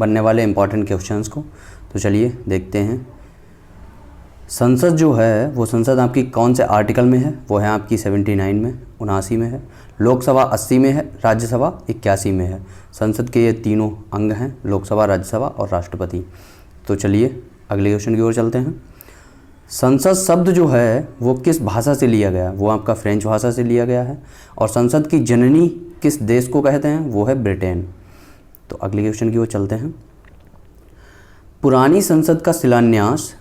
बनने वाले important questions को। तो चलिए देखते हैं। संसद जो है वो संसद आपकी कौन से आर्टिकल में है? वो है आपकी 79 में, 79 में है। लोकसभा 80 में है, राज्यसभा 81 में है। संसद के ये तीनों अंग हैं, लोकसभा, राज्यसभा और राष्ट्रपति। तो चलिए अगले क्वेश्चन की ओर चलते हैं। संसद शब्द जो है वो किस भाषा से लिया गया? वो आपका फ्रेंच भाषा से लिया गया है। और संसद की जननी किस देश को कहते हैं? वो है ब्रिटेन। तो अगले क्वेश्चन की ओर चलते हैं। पुरानी संसद का शिलान्यास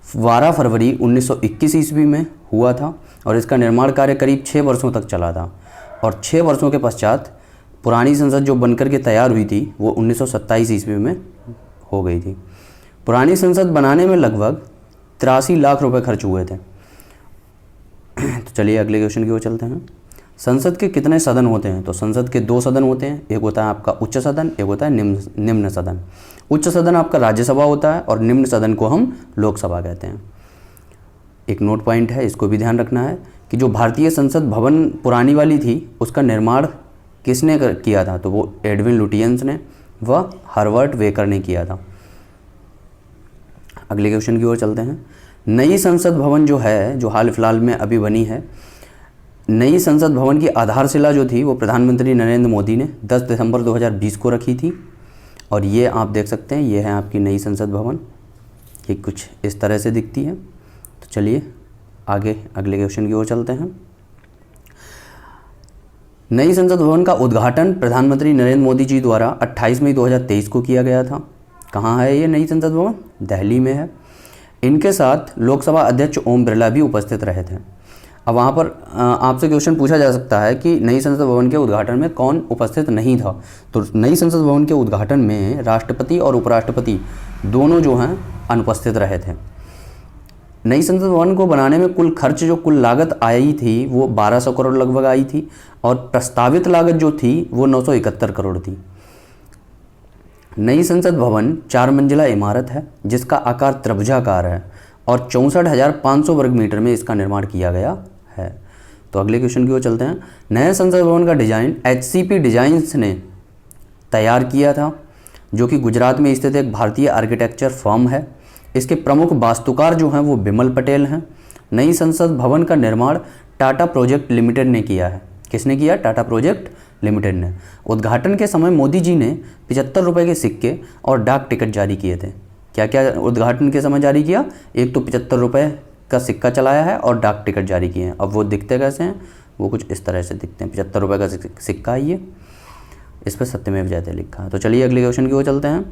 12 फरवरी 1921 ईस्वी में हुआ था और इसका निर्माण कार्य करीब 6 वर्षों तक चला था। और 6 वर्षों के पश्चात पुरानी संसद जो बनकर के तैयार हुई थी वो 1927 ईस्वी में हो गई थी। पुरानी संसद बनाने में लगभग 83 लाख रुपए खर्च हुए थे। तो चलिए अगले क्वेश्चन की ओर चलते हैं। संसद के कितने सदन होते हैं? तो संसद के 2 सदन होते हैं। एक होता है आपका उच्च सदन, एक होता है निम्न सदन। उच्च सदन आपका राज्यसभा होता है और निम्न सदन को हम लोकसभा कहते हैं। एक नोट पॉइंट है, इसको भी ध्यान रखना है कि जो भारतीय संसद भवन पुरानी वाली थी उसका निर्माण किसने किया था? तो वो एडविन लुटियंस ने व हर्बर्ट वेकर ने किया था। अगले क्वेश्चन की ओर चलते हैं। नई संसद भवन जो है, जो हाल फिलहाल में अभी बनी है, नई संसद भवन की आधारशिला जो थी वो प्रधानमंत्री नरेंद्र मोदी ने 10 दिसंबर 2020 को रखी थी। और ये आप देख सकते हैं, ये है आपकी नई संसद भवन। ये कुछ इस तरह से दिखती है। तो चलिए आगे अगले क्वेश्चन की ओर चलते हैं। नई संसद भवन का उद्घाटन प्रधानमंत्री नरेंद्र मोदी जी द्वारा 28 मई 2023 को किया गया था। कहाँ है ये नई संसद भवन? दिल्ली में है। इनके साथ लोकसभा अध्यक्ष ओम बिरला भी उपस्थित रहे थे। अब वहाँ पर आपसे क्वेश्चन पूछा जा सकता है कि नई संसद भवन के उद्घाटन में कौन उपस्थित नहीं था? तो नई संसद भवन के उद्घाटन में राष्ट्रपति और उपराष्ट्रपति दोनों जो हैं अनुपस्थित रहे थे। नई संसद भवन को बनाने में कुल लागत आई थी वो 1200 करोड़ लगभग आई थी और प्रस्तावित लागत जो थी वो 971 करोड़ थी। नई संसद भवन 4 मंजिला इमारत है जिसका आकार त्रिभुजाकार है और 64,500 वर्ग मीटर में इसका निर्माण किया गया है। तो अगले क्वेश्चन की ओर चलते हैं। नए संसद भवन का डिजाइन HCP डिजाइन्स ने तैयार किया था, जो कि गुजरात में स्थित एक भारतीय आर्किटेक्चर फर्म है। इसके प्रमुख वास्तुकार जो हैं वो बिमल पटेल हैं। नई संसद भवन का निर्माण टाटा प्रोजेक्ट लिमिटेड ने किया है। किसने किया? टाटा प्रोजेक्ट लिमिटेड ने। उद्घाटन के समय मोदी जी ने 75 रुपये के सिक्के और डाक टिकट जारी किए थे। क्या क्या उद्घाटन के समय जारी किया? एक तो 75 रुपये का सिक्का चलाया है और डाक टिकट जारी किए हैं। अब वो दिखते कैसे हैं? वो कुछ इस तरह से दिखते हैं। 75 रुपये का सिक्का है ये, इस पर सत्यमेव जयते लिखा है। तो चलिए अगले क्वेश्चन की ओर चलते हैं।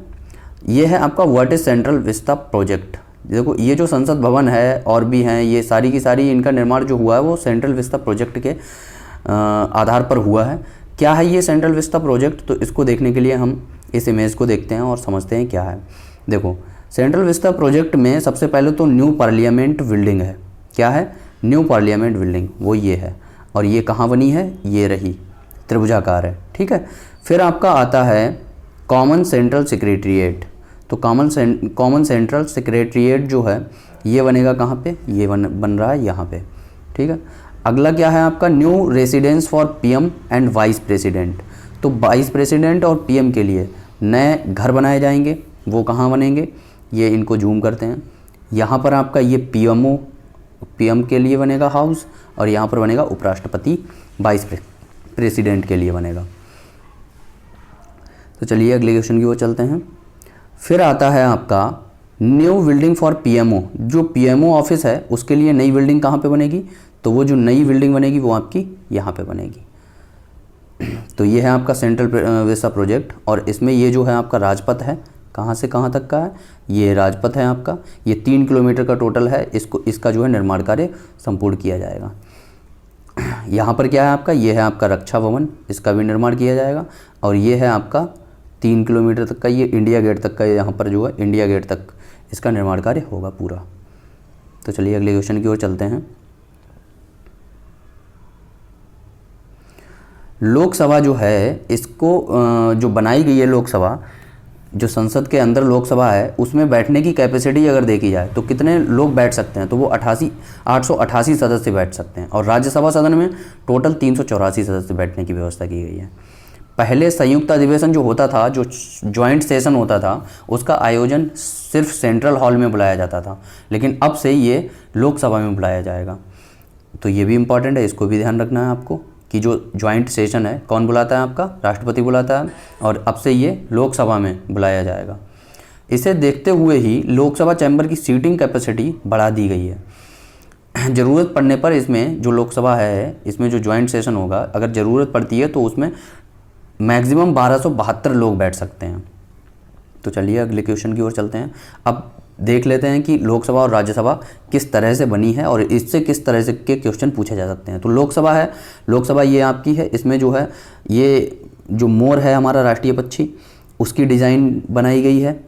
ये है आपका what is central Vista project. देखो ये जो संसद भवन है और भी हैं, ये सारी की सारी इनका निर्माण जो हुआ है वो सेंट्रल विस्टा प्रोजेक्ट के आधार पर हुआ है। क्या है ये सेंट्रल विस्टा प्रोजेक्ट? तो इसको देखने के लिए हम इस इमेज को देखते हैं और समझते हैं क्या है। देखो सेंट्रल विस्टा प्रोजेक्ट में सबसे पहले तो न्यू पार्लियामेंट बिल्डिंग है। क्या है? न्यू पार्लियामेंट बिल्डिंग, वो ये है। और ये कहाँ बनी है? ये रही, त्रिभुजाकार है। ठीक है। फिर आपका आता है कॉमन सेंट्रल सेक्रेटरीट। तो कॉमन सेंट्रल सेक्रेटरीट जो है ये बनेगा कहाँ पे? ये बन रहा है यहाँ पे। ठीक है। अगला क्या है आपका? New residence for PM and vice president. तो वाइस प्रेसिडेंट और PM के लिए नए घर बनाए जाएंगे। वो कहाँ बनेंगे? ये इनको जूम करते हैं। यहाँ पर आपका ये PM के लिए बनेगा हाउस और यहाँ पर बनेगा उपराष्ट्रपति वाइस प्रेसिडेंट के लिए बनेगा। तो चलिए अगले क्वेश्चन की ओर चलते हैं। फिर आता है आपका न्यू बिल्डिंग फॉर PMO। जो PMO ऑफिस है उसके लिए नई बिल्डिंग कहाँ पे बनेगी? तो वो जो नई बिल्डिंग बनेगी वो आपकी यहाँ पे बनेगी। तो ये है आपका सेंट्रल विस्टा प्रोजेक्ट और इसमें ये जो है आपका राजपथ है, कहाँ से कहाँ तक का है? ये राजपथ है आपका। ये 3 किलोमीटर का टोटल है। इसका जो है निर्माण कार्य संपूर्ण किया जाएगा। यहाँ पर क्या है आपका? ये है आपका रक्षा भवन, इसका भी निर्माण किया जाएगा। और ये है आपका 3 किलोमीटर तक का, ये इंडिया गेट तक का, यहाँ पर जो है इंडिया गेट तक इसका निर्माण कार्य होगा पूरा। तो चलिए अगले क्वेश्चन की ओर चलते हैं। लोकसभा जो है इसको जो बनाई गई है लोकसभा, जो संसद के अंदर लोकसभा है उसमें बैठने की कैपेसिटी अगर देखी जाए तो कितने लोग बैठ सकते हैं? तो वो 888 सदस्य बैठ सकते हैं। और राज्यसभा सदन में टोटल 384 सदस्य बैठने की व्यवस्था की गई है। पहले संयुक्त अधिवेशन जो होता था, जो ज्वाइंट सेशन होता था, उसका आयोजन सिर्फ सेंट्रल हॉल में बुलाया जाता था, लेकिन अब से ये लोकसभा में बुलाया जाएगा। तो ये भी इम्पॉर्टेंट है, इसको भी ध्यान रखना है आपको कि जो ज्वाइंट सेशन है कौन बुलाता है, आपका राष्ट्रपति बुलाता है, और अब से ये लोकसभा में बुलाया जाएगा। इसे देखते हुए ही लोकसभा चैम्बर की सीटिंग कैपेसिटी बढ़ा दी गई है। ज़रूरत पड़ने पर इसमें जो लोकसभा है, इसमें जो ज्वाइंट सेशन होगा, अगर ज़रूरत पड़ती है तो उसमें मैक्सिमम 1272 लोग बैठ सकते हैं। तो चलिए अगले क्वेश्चन की ओर चलते हैं। अब देख लेते हैं कि लोकसभा और राज्यसभा किस तरह से बनी है और इससे किस तरह से के क्वेश्चन पूछे जा सकते हैं। तो लोकसभा है, लोकसभा ये आपकी है, इसमें जो है ये जो मोर है हमारा राष्ट्रीय पक्षी, उसकी डिज़ाइन बनाई गई है।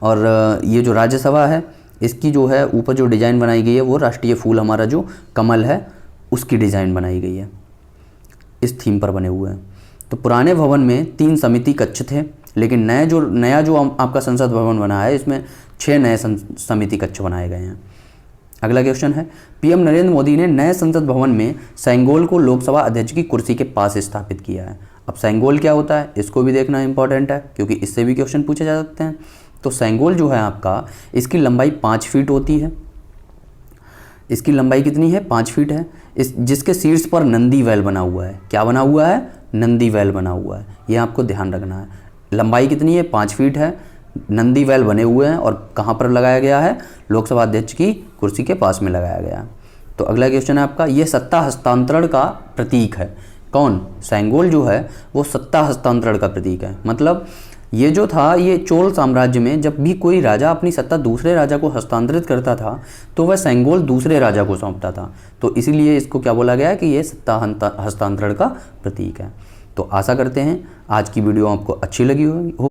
और ये जो राज्यसभा है, इसकी जो है ऊपर जो डिज़ाइन बनाई गई है वो राष्ट्रीय फूल हमारा जो कमल है उसकी डिज़ाइन बनाई गई है, इस थीम पर बने हुए हैं। तो पुराने भवन में 3 समिति कक्ष थे, लेकिन नया जो आपका संसद भवन बना है, इसमें 6 नए समिति कक्ष बनाए गए हैं। अगला क्वेश्चन है, पीएम नरेंद्र मोदी ने नए संसद भवन में सेंगोल को लोकसभा अध्यक्ष की कुर्सी के पास स्थापित किया है। अब सेंगोल क्या होता है, इसको भी देखना इंपॉर्टेंट है, क्योंकि इससे भी क्वेश्चन पूछे जा सकते हैं। तो सेंगोल जो है आपका, इसकी लंबाई 5 फीट होती है। इसकी लंबाई कितनी है? 5 फीट है। जिसके शीर्ष पर नंदी वैल बना हुआ है। क्या बना हुआ है? नंदी वैल बना हुआ है। ये आपको ध्यान रखना है। लंबाई कितनी है? 5 फीट है। नंदी वैल बने हुए हैं और कहाँ पर लगाया गया है? लोकसभा अध्यक्ष की कुर्सी के पास में लगाया गया है। तो अगला क्वेश्चन है आपका, ये सत्ता हस्तांतरण का प्रतीक है। कौन? सेंगोल जो है वो सत्ता हस्तांतरण का प्रतीक है। मतलब ये जो था, ये चोल साम्राज्य में जब भी कोई राजा अपनी सत्ता दूसरे राजा को हस्तांतरित करता था तो वह सेंगोल दूसरे राजा को सौंपता था। तो इसीलिए इसको क्या बोला गया है कि ये सत्ता हस्तांतरण का प्रतीक है। तो आशा करते हैं आज की वीडियो आपको अच्छी लगी होगी।